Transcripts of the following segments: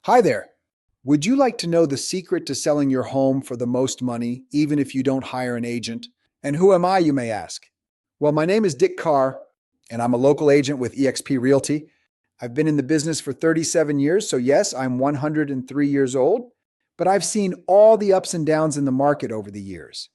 Hi there. Would you like to know the secret to selling your home for the most money, even if you don't hire an agent? And who am I, you may ask? Well, my name is Dick Carr, and I'm a local agent with eXp Realty. I've been in the business for 37 years, so yes, I'm 103 years old, but I've seen all the ups and downs in the market over the years.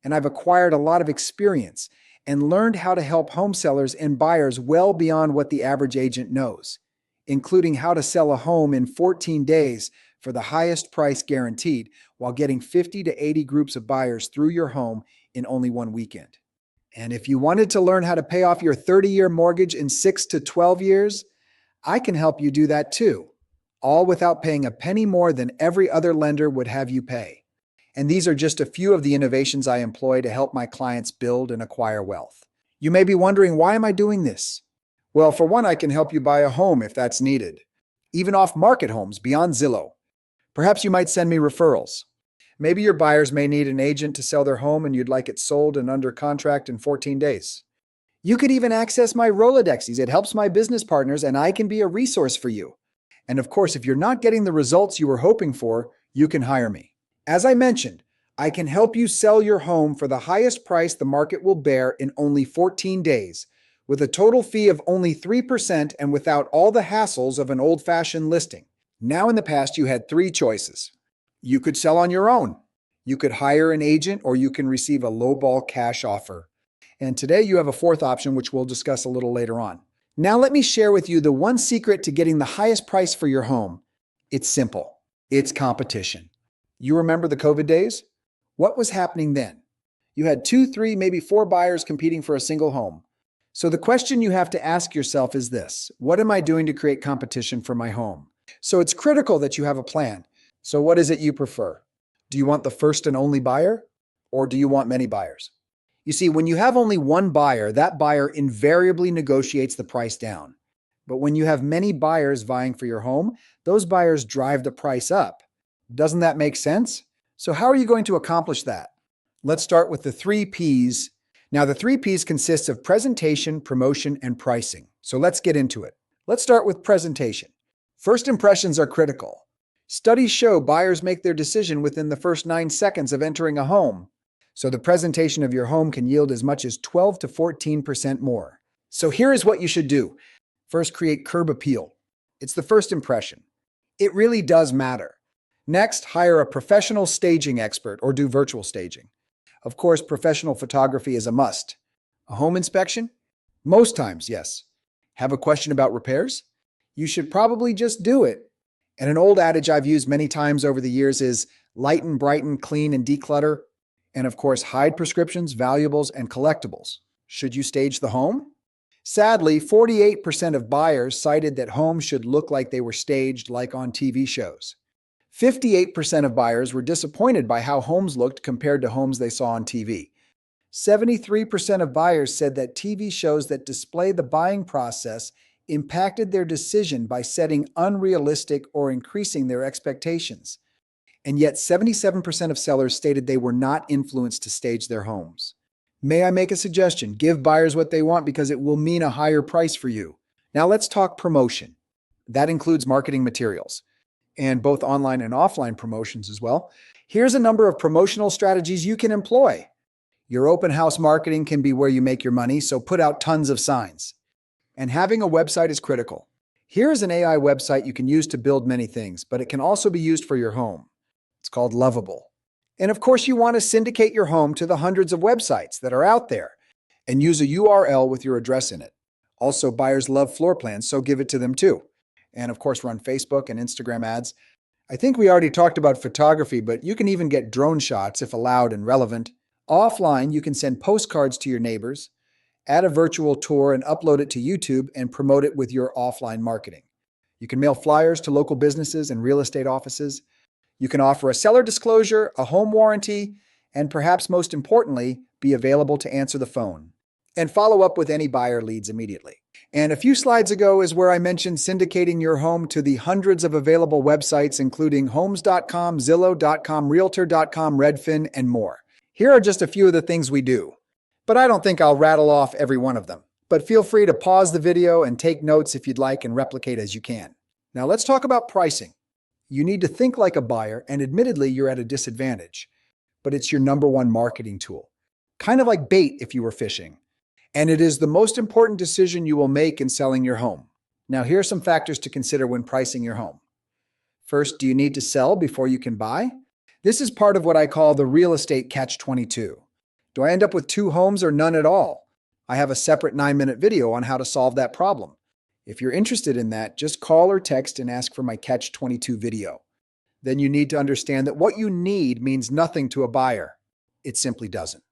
And I've acquired a lot of experience and learned how to help home sellers and buyers well beyond what the average agent knows, including how to sell a home in 14 days for the highest price guaranteed while getting 50 to 80 groups of buyers through your home in only one weekend. And if you wanted to learn how to pay off your 30-year mortgage in 6 to 12 years, I can help you do that too, all without paying a penny more than every other lender would have you pay. And these are just a few of the innovations I employ to help my clients build and acquire wealth. You may be wondering, why am I doing this? Well, for one, I can help you buy a home if that's needed, even off-market homes beyond Zillow. Perhaps you might send me referrals. Maybe your buyers may need an agent to sell their home and you'd like it sold and under contract in 14 days. You could even access my Rolodexes. It helps my business partners and I can be a resource for you. And of course, if you're not getting the results you were hoping for, you can hire me. As I mentioned, I can help you sell your home for the highest price the market will bear in only 14 days, with a total fee of only 3% and without all the hassles of an old-fashioned listing. Now, in the past, you had three choices. You could sell on your own, you could hire an agent, or you can receive a lowball cash offer. And today you have a fourth option, which we'll discuss a little later on. Now let me share with you the one secret to getting the highest price for your home. It's simple. It's competition. You remember the COVID days? What was happening then? You had 2, 3, maybe 4 buyers competing for a single home. So the question you have to ask yourself is this: what am I doing to create competition for my home? So it's critical that you have a plan. So what is it you prefer? Do you want the first and only buyer, or do you want many buyers? You see, when you have only one buyer, that buyer invariably negotiates the price down. But when you have many buyers vying for your home, those buyers drive the price up. Doesn't that make sense? So how are you going to accomplish that? Let's start with the 3 Ps. Now, the 3 Ps consists of presentation, promotion, and pricing. So let's get into it. Let's start with presentation. First impressions are critical. Studies show buyers make their decision within the first 9 seconds of entering a home. So the presentation of your home can yield as much as 12 to 14% more. So here is what you should do. First, create curb appeal. It's the first impression. It really does matter. Next, hire a professional staging expert or do virtual staging. Of course, professional photography is a must. A home inspection? Most times, yes. Have a question about repairs? You should probably just do it. And an old adage I've used many times over the years is lighten, brighten, clean, and declutter. And of course, hide prescriptions, valuables, and collectibles. Should you stage the home? Sadly, 48% of buyers cited that homes should look like they were staged, like on TV shows. 58% of buyers were disappointed by how homes looked compared to homes they saw on TV. 73% of buyers said that TV shows that display the buying process impacted their decision by setting unrealistic or increasing their expectations. And yet 77% of sellers stated they were not influenced to stage their homes. May I make a suggestion? Give buyers what they want because it will mean a higher price for you. Now let's talk promotion. That includes marketing materials, and both online and offline promotions as well. Here's a number of promotional strategies you can employ. Your open house marketing can be where you make your money, so put out tons of signs. And having a website is critical. Here's an AI website you can use to build many things, but it can also be used for your home. It's called Lovable. And of course, you want to syndicate your home to the hundreds of websites that are out there and use a URL with your address in it. Also, buyers love floor plans, so give it to them too. And of course, run Facebook and Instagram ads. I think we already talked about photography, but you can even get drone shots if allowed and relevant. Offline, you can send postcards to your neighbors, add a virtual tour and upload it to YouTube and promote it with your offline marketing. You can mail flyers to local businesses and real estate offices. You can offer a seller disclosure, a home warranty, and perhaps most importantly, be available to answer the phone and follow up with any buyer leads immediately. And a few slides ago is where I mentioned syndicating your home to the hundreds of available websites, including homes.com, Zillow.com, Realtor.com, Redfin, and more. Here are just a few of the things we do, but I don't think I'll rattle off every one of them. But feel free to pause the video and take notes if you'd like and replicate as you can. Now let's talk about pricing. You need to think like a buyer, and admittedly, you're at a disadvantage, but it's your number one marketing tool. Kind of like bait if you were fishing. And it is the most important decision you will make in selling your home. Now, here are some factors to consider when pricing your home. First, do you need to sell before you can buy? This is part of what I call the real estate catch-22. Do I end up with two homes or none at all? I have a separate 9-minute video on how to solve that problem. If you're interested in that, just call or text and ask for my catch-22 video. Then you need to understand that what you need means nothing to a buyer. It simply doesn't.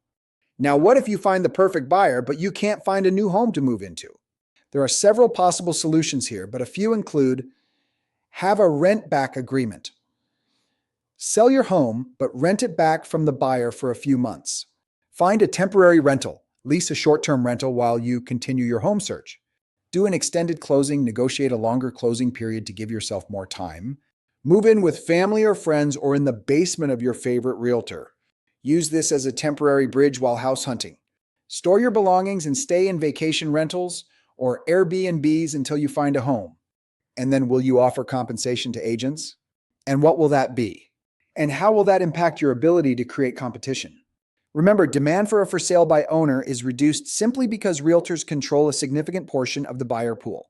Now, what if you find the perfect buyer, but you can't find a new home to move into? There are several possible solutions here, but a few include: have a rent-back agreement. Sell your home, but rent it back from the buyer for a few months. Find a temporary rental. Lease a short-term rental while you continue your home search. Do an extended closing, negotiate a longer closing period to give yourself more time. Move in with family or friends or in the basement of your favorite realtor. Use this as a temporary bridge while house hunting. Store your belongings and stay in vacation rentals or Airbnbs until you find a home. And then will you offer compensation to agents? And what will that be? And how will that impact your ability to create competition? Remember, demand for a for sale by owner is reduced simply because realtors control a significant portion of the buyer pool.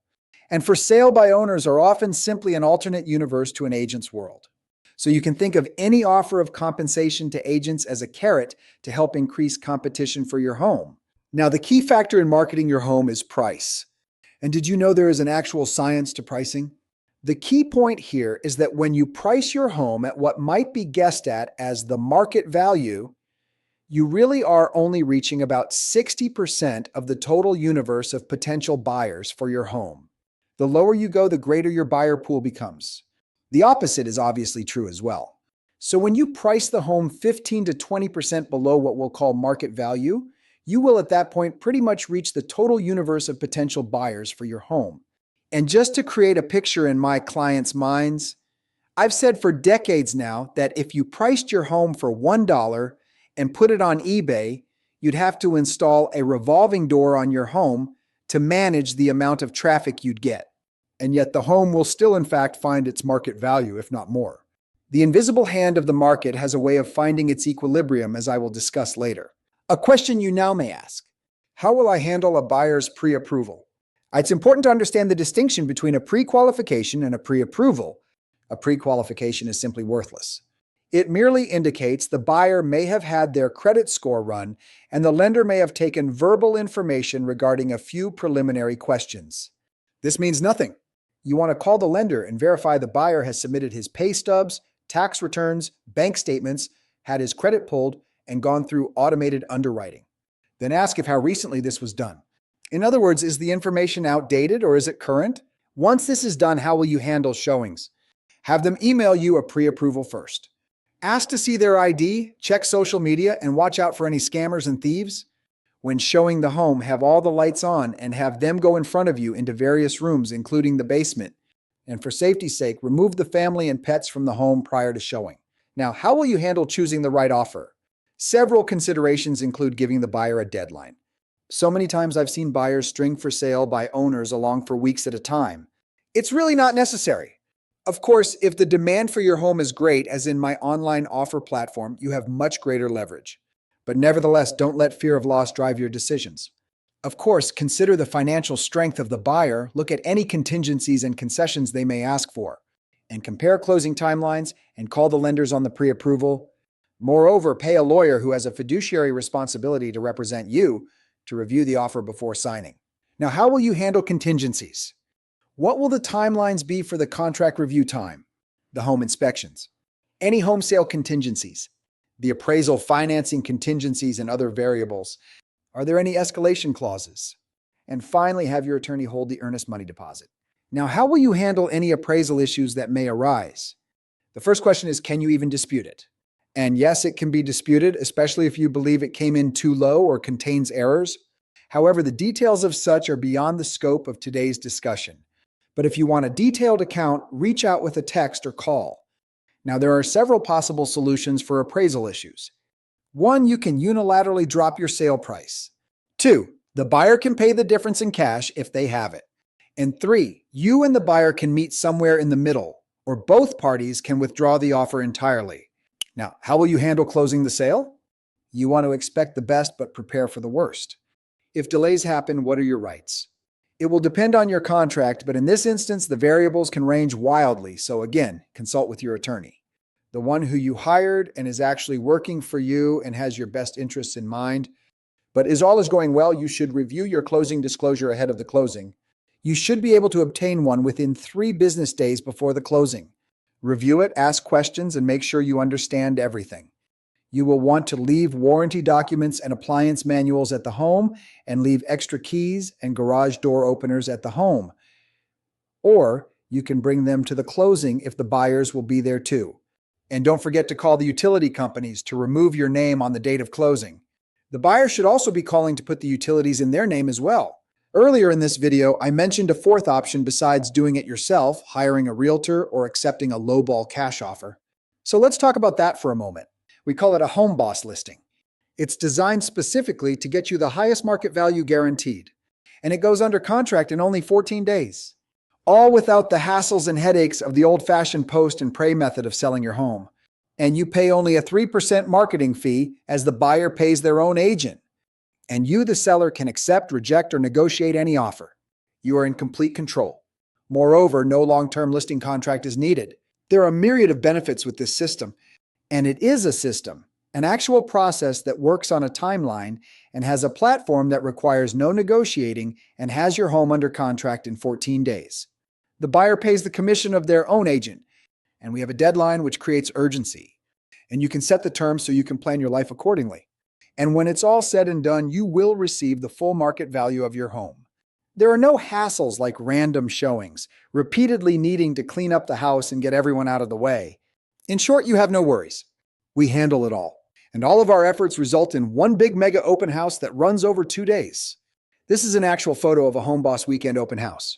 And for sale by owners are often simply an alternate universe to an agent's world. So you can think of any offer of compensation to agents as a carrot to help increase competition for your home. Now, the key factor in marketing your home is price. And did you know there is an actual science to pricing? The key point here is that when you price your home at what might be guessed at as the market value, you really are only reaching about 60% of the total universe of potential buyers for your home. The lower you go, the greater your buyer pool becomes. The opposite is obviously true as well. So when you price the home 15 to 20% below what we'll call market value, you will at that point pretty much reach the total universe of potential buyers for your home. And just to create a picture in my clients' minds, I've said for decades now that if you priced your home for $1 and put it on eBay, you'd have to install a revolving door on your home to manage the amount of traffic you'd get. And yet the home will still in fact find its market value, if not more. The invisible hand of the market has a way of finding its equilibrium, as I will discuss later. A question you now may ask: how will I handle a buyer's pre-approval? It's important to understand the distinction between a pre-qualification and a pre-approval. A pre-qualification is simply worthless. It merely indicates the buyer may have had their credit score run and the lender may have taken verbal information regarding a few preliminary questions. This means nothing. You want to call the lender and verify the buyer has submitted his pay stubs, tax returns, bank statements, had his credit pulled, and gone through automated underwriting. Then ask if how recently this was done. In other words, is the information outdated or is it current? Once this is done, how will you handle showings? Have them email you a pre-approval first. Ask to see their ID, check social media, and watch out for any scammers and thieves. When showing the home, have all the lights on and have them go in front of you into various rooms, including the basement. And for safety's sake, remove the family and pets from the home prior to showing. Now, how will you handle choosing the right offer? Several considerations include giving the buyer a deadline. So many times I've seen buyers string for sale by owners along for weeks at a time. It's really not necessary. Of course, if the demand for your home is great, as in my online offer platform, you have much greater leverage. But nevertheless, don't let fear of loss drive your decisions. Of course, consider the financial strength of the buyer, look at any contingencies and concessions they may ask for, and compare closing timelines and call the lenders on the pre-approval. Moreover, pay a lawyer who has a fiduciary responsibility to represent you to review the offer before signing. Now, how will you handle contingencies? What will the timelines be for the contract review time, the home inspections, any home sale contingencies, the appraisal financing contingencies and other variables? Are there any escalation clauses? And finally, have your attorney hold the earnest money deposit. Now, how will you handle any appraisal issues that may arise? The first question is, can you even dispute it? And yes, it can be disputed, especially if you believe it came in too low or contains errors. However, the details of such are beyond the scope of today's discussion. But if you want a detailed account, reach out with a text or call. Now, there are several possible solutions for appraisal issues. 1, you can unilaterally drop your sale price. 2, the buyer can pay the difference in cash if they have it. And 3, you and the buyer can meet somewhere in the middle, or both parties can withdraw the offer entirely. Now, how will you handle closing the sale? You want to expect the best but prepare for the worst. If delays happen, what are your rights? It will depend on your contract, but in this instance, the variables can range wildly, so again, consult with your attorney. The one who you hired and is actually working for you and has your best interests in mind. But as all is going well, you should review your closing disclosure ahead of the closing. You should be able to obtain one within 3 business days before the closing. Review it, ask questions, and make sure you understand everything. You will want to leave warranty documents and appliance manuals at the home and leave extra keys and garage door openers at the home. Or you can bring them to the closing if the buyers will be there too. And don't forget to call the utility companies to remove your name on the date of closing. The buyer should also be calling to put the utilities in their name as well. Earlier in this video, I mentioned a fourth option besides doing it yourself, hiring a realtor or accepting a lowball cash offer. So let's talk about that for a moment. We call it a home boss listing. It's designed specifically to get you the highest market value guaranteed. And it goes under contract in only 14 days. All without the hassles and headaches of the old-fashioned post and pray method of selling your home. And you pay only a 3% marketing fee as the buyer pays their own agent. And you, the seller, can accept, reject, or negotiate any offer. You are in complete control. Moreover, no long-term listing contract is needed. There are a myriad of benefits with this system. And it is a system, an actual process that works on a timeline and has a platform that requires no negotiating and has your home under contract in 14 days. The buyer pays the commission of their own agent, and we have a deadline which creates urgency. And you can set the terms so you can plan your life accordingly. And when it's all said and done, you will receive the full market value of your home. There are no hassles like random showings, repeatedly needing to clean up the house and get everyone out of the way. In short, you have no worries. We handle it all. And all of our efforts result in one big mega open house that runs over 2 days. This is an actual photo of a Home Boss Weekend open house.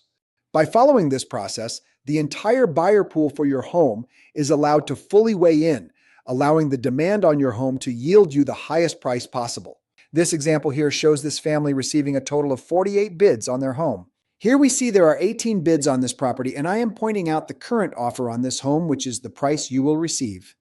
By following this process, the entire buyer pool for your home is allowed to fully weigh in, allowing the demand on your home to yield you the highest price possible. This example here shows this family receiving a total of 48 bids on their home. Here we see there are 18 bids on this property, and I am pointing out the current offer on this home, which is the price you will receive.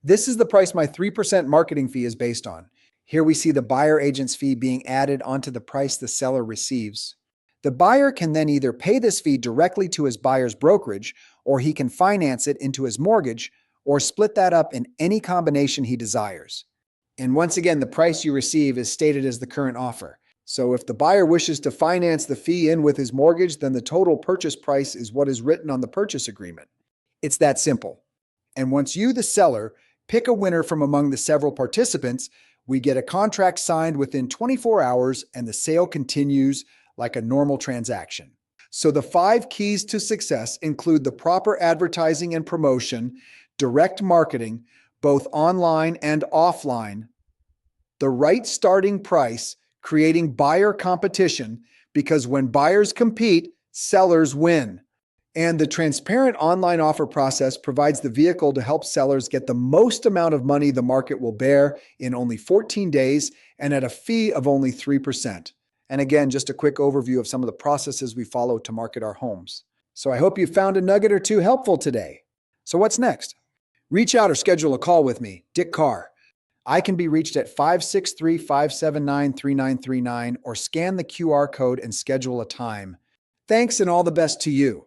This is the price my 3% marketing fee is based on. Here we see the buyer agent's fee being added onto the price the seller receives. The buyer can then either pay this fee directly to his buyer's brokerage, or he can finance it into his mortgage, or split that up in any combination he desires. And once again, the price you receive is stated as the current offer. So if the buyer wishes to finance the fee in with his mortgage, then the total purchase price is what is written on the purchase agreement. It's that simple. And once you, the seller, pick a winner from among the several participants, we get a contract signed within 24 hours and the sale continues like a normal transaction. So the 5 keys to success include the proper advertising and promotion, direct marketing, both online and offline, the right starting price, creating buyer competition, because when buyers compete, sellers win. And the transparent online offer process provides the vehicle to help sellers get the most amount of money the market will bear in only 14 days and at a fee of only 3%. And again, just a quick overview of some of the processes we follow to market our homes. So I hope you found a nugget or two helpful today. So what's next? Reach out or schedule a call with me, Dick Carr. I can be reached at 563-579-3939 or scan the QR code and schedule a time. Thanks and all the best to you.